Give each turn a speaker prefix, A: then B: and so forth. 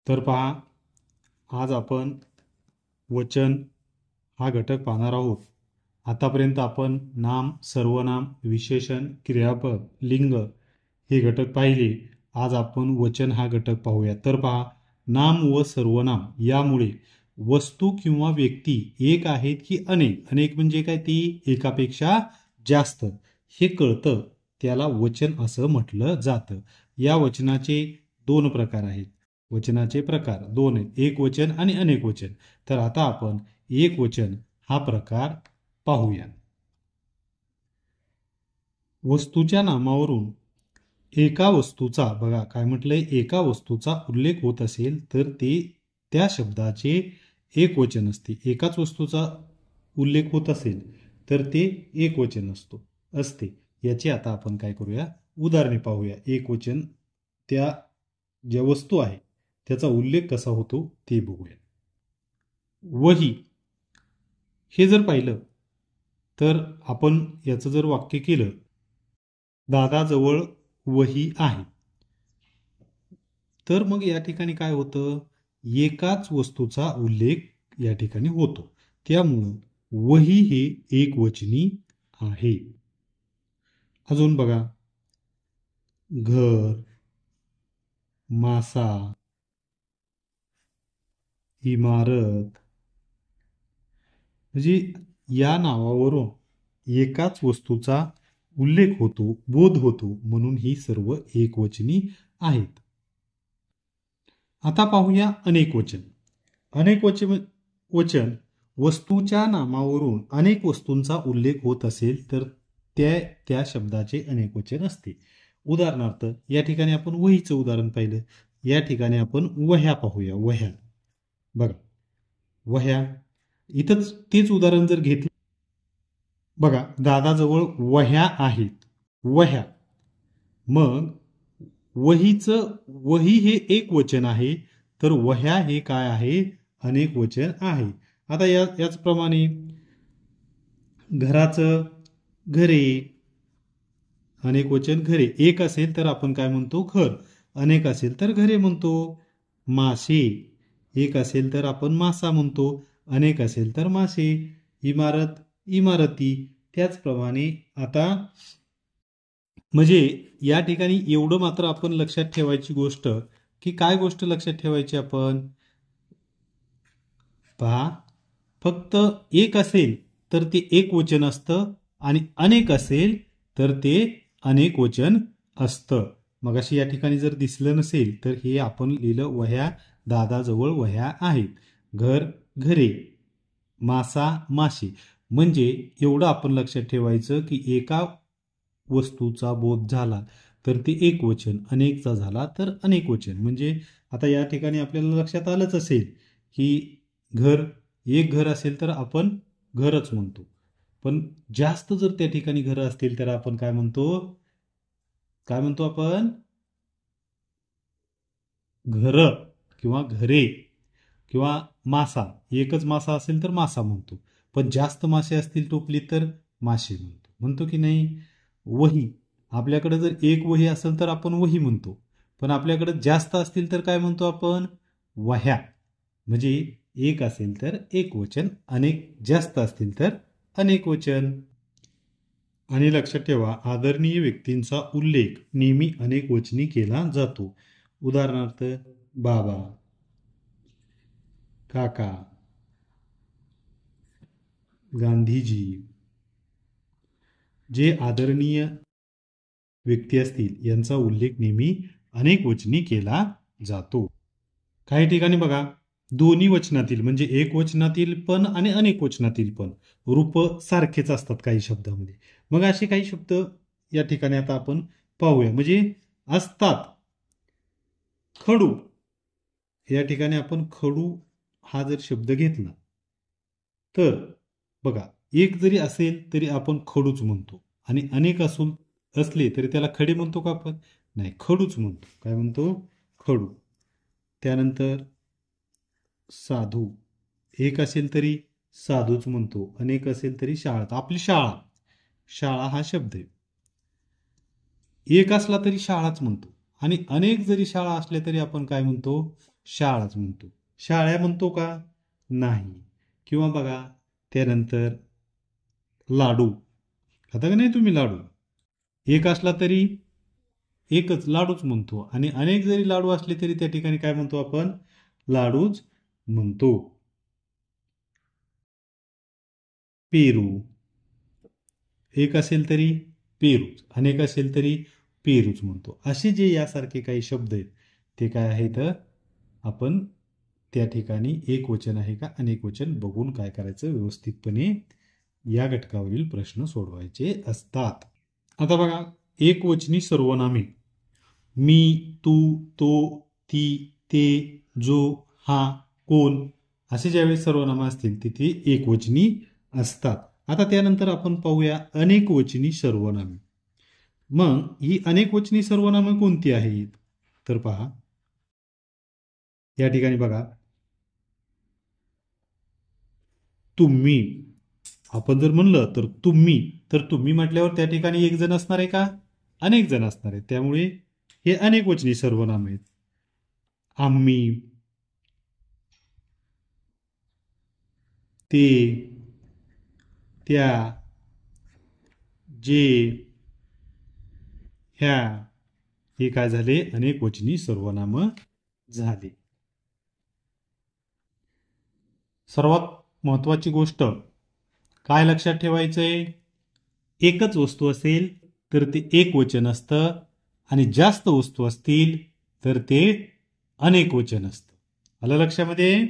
A: तर पहा, आज आपण वचन हा घटक पाहणार आहोत. आतापर्यंत आपण नाम, सर्वनाम, विशेषण, क्रियापद, लिंग हे घटक पाहिले. आज आपण वचन हा घटक पाहूया. तर पहा, नाम व सर्वनाम यामुळे वस्तू किंवा व्यक्ती एक आहेत की अनेक, अनेक म्हणजे काय, ती एकापेक्षा जास्त हे कळतं, त्याला वचन असं म्हटलं जातं. या वचनाचे दोन प्रकार आहेत. वचनाचे प्रकार दोन आहेत, एक वचन आणि अनेक वचन. तर आता आपण एक वचन हा प्रकार पाहूया. वस्तूच्या नामावरून एका वस्तूचा, बघा काय म्हटलंय, एका वस्तूचा उल्लेख होत असेल तर ते त्या शब्दाचे एक वचन असते. एकाच वस्तूचा उल्लेख होत असेल तर ते एक वचन असते. याची आता आपण काय करूया, उदाहरणे पाहूया. एक वचन त्या ज्या वस्तू आहे त्याचा उल्लेख कसा होतो ते बघूया. वही हे जर पाहिलं तर आपण याचं जर वाक्य केलं, दादाजवळ वही आहे, तर मग या ठिकाणी काय होतं, एकाच वस्तूचा उल्लेख या ठिकाणी होतो. त्यामुळं वही हे एक वचनी आहे. अजून बघा, घर, मासा, इमारत, म्हणजे या नावावरून एकाच वस्तूचा उल्लेख होतो, बोध होतो, म्हणून ही सर्व एकवचनी आहेत. आता पाहूया अनेक वचन. अनेक वचन वस्तूच्या नामावरून अनेक वस्तूंचा उल्लेख होत असेल तर त्या शब्दाचे अनेक वचन असते. उदाहरणार्थ या ठिकाणी आपण वहीचं उदाहरण पाहिलं. या ठिकाणी आपण वह्या पाहूया. वह्या, बघा, वह्या, इथंच तेच उदाहरण जर घेतलं, बघा, दादाजवळ वह्या आहेत, वह्या. मग वही हे एक वचन आहे, तर वह्या हे काय आहे, अनेक वचन आहे. आता याचप्रमाणे घराचं, घरे, अनेक वचन घरे. एक असेल तर आपण काय म्हणतो, घर. अनेक असेल तर घरे म्हणतो. मासे, एक असेल तर आपण मासा म्हणतो, अनेक असेल तर मासे. इमारत, इमारती. त्याचप्रमाणे आता म्हणजे या ठिकाणी एवढं मात्र आपण लक्षात ठेवायची गोष्ट, की काय गोष्ट लक्षात ठेवायची आपण, पहा, फक्त एक असेल तर ते एक वचन असतं आणि अनेक असेल तर ते अनेक वचन असतं. मग अशी या ठिकाणी जर दिसलं नसेल तर हे आपण लिहिलं, वह्या, दादाजवळ वह्या आहेत, घर, घरे, मासा, मासे. म्हणजे एवढं आपण लक्षात ठेवायचं की एका वस्तूचा बोध झाला तर ते एक वचन, अनेकचा झाला तर अनेक वचन. म्हणजे आता या ठिकाणी आपल्याला लक्षात आलंच असेल की घर, एक घर असेल तर आपण घरच म्हणतो, पण जास्त जर त्या ठिकाणी घरं असतील तर आपण काय म्हणतो, आपण घर किंवा घरे. किंवा मासा, एकच मासा असेल तर मासा म्हणतो, पण जास्त मासे असतील टोपलीत तर मासे म्हणतो की नाही. वही, आपल्याकडे जर एक वही असेल तर आपण वही म्हणतो, पण आपल्याकडे जास्त असतील तर काय म्हणतो आपण, वह्या. म्हणजे एक असेल तर एक वचन, अनेक जास्त असतील तर अनेक वचन. आणि लक्षात ठेवा, आदरणीय व्यक्तींचा उल्लेख नेहमी अनेक वचनी केला जातो. उदाहरणार्थ बाबा, काका, गांधीजी. जे आदरणीय व्यक्ती असतील यांचा उल्लेख नेहमी अनेक वचनी केला जातो. काही ठिकाणी बघा, दोन्ही वचनातील म्हणजे एक वचनातील पण आणि अनेक वचनातील पण रूप सारखेच असतात काही शब्दामध्ये. मग असे काही शब्द या ठिकाणी आता आपण पाहूया, म्हणजे असतात. खडू, या ठिकाणी आपण खडू हा जर शब्द घेतला तर बघा, एक जरी असेल तरी आपण खडूच म्हणतो, आणि अनेक असले तरी त्याला खडे म्हणतो का आपण, नाही, खडूच म्हणतो. काय म्हणतो, खडू. त्यानंतर साधू, एक असेल तरी साधूच म्हणतो, अनेक असेल तरी शाळा. आपली शाळा, शाळा हा शब्द आहे, एक असला तरी शाळाच म्हणतो, आणि अनेक जरी शाळा असल्या तरी आपण काय म्हणतो, शाळाच म्हणतो. शाळा म्हणतो का? नाही. किंवा बघा त्यानंतर लाडू, खाता का नाही तुम्ही लाडू? एक असला तरी एकच लाडूच म्हणतो, आणि अनेक जरी लाडू असले तरी त्या ठिकाणी काय म्हणतो आपण? लाडूच म्हणतो. पेरू, एक असेल तरी पेरूच, अनेक असेल तरी पेरूच म्हणतो. असे जे यासारखे काही शब्द आहेत ते काय आहेत? आपण त्या ठिकाणी एक वचन आहे का अनेक वचन बघून काय करायचं? व्यवस्थितपणे या घटकावरील प्रश्न सोडवायचे असतात. आता बघा, एक वचनी सर्वनामे मी, तू, तो, ती, ते, जो, हा, कोण असे ज्यावेळेस सर्वनामे असतील तिथे एकवचनी असतात. आता त्यानंतर आपण पाहूया अनेकवचनी सर्वनामे. मग ही अनेकवचनी सर्वनामे कोणती आहेत? तर पहा या ठिकाणी बघा, तुम्ही आपण जर म्हणलं तर तुम्ही म्हटल्यावर त्या ठिकाणी एक जण असणार आहे का? अनेक जण असणार आहे. त्यामुळे हे अनेकवचनी सर्वनाम आहेत. आम्ही, ते, त्या, जे, ह्या हे काय झाले? अनेकवचनी सर्वनाम झाले. सर्वात महत्वाची गोष्ट काय लक्षात ठेवायचंय? एकच वस्तू असेल तर ते एक वचन असतं, आणि जास्त वस्तू असतील तर ते अनेक वचन असतं. आलं लक्षामध्ये?